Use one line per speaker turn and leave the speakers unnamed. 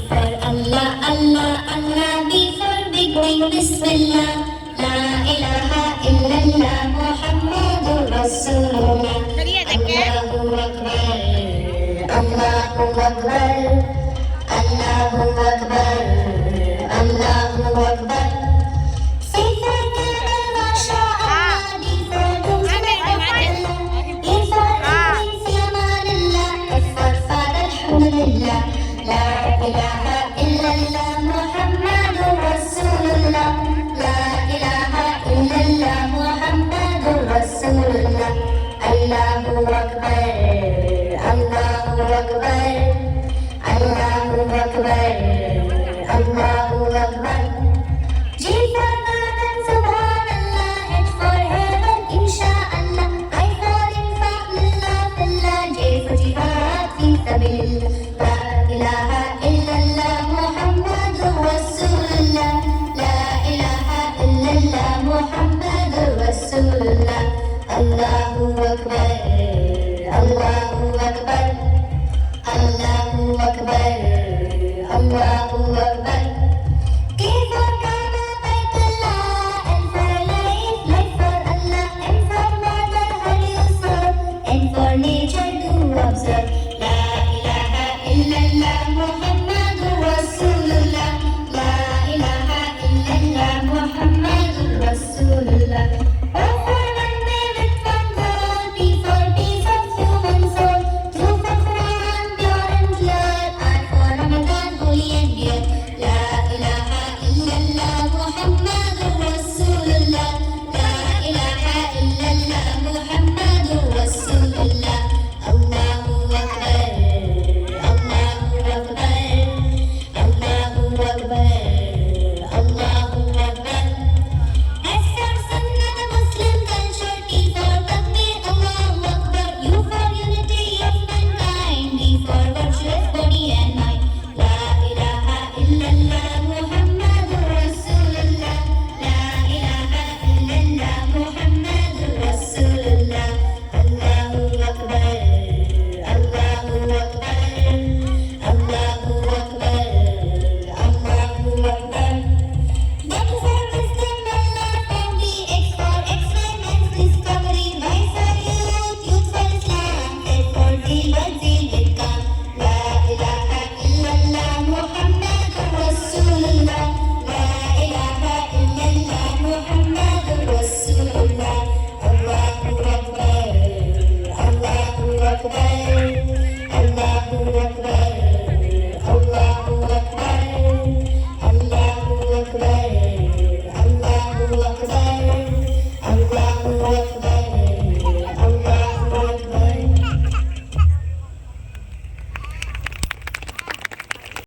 for Allah, Allah, Allah. B for big bang, Bismillah. La ilaha illallah, Muhammadur Rasulullah. Allahu Akbar, Allahu Akbar, Allahu Akbar, Allahu Akbar. C for Camel, MashaAllah. D for Dum, E for Iblis, Yamanillah. F for Father, Alhamdulillah. La ilaha illallah, Muhammadur Rasulullah. La ilaha illallah, Muhammadur Rasulullah. Allahu Akbar, Allahu Akbar, Allahu Akbar, Allahu Akbar. G for garden, Subhanallah. H for heaven, Insha'Allah. I for infaqillah, fillah. J for jihad, fi sabilillah. La ilaha illallah, Muhammadur Rasulullah. La ilaha illallah, Muhammadur Rasulullah. Allahu Akbar, Allahu Akbar,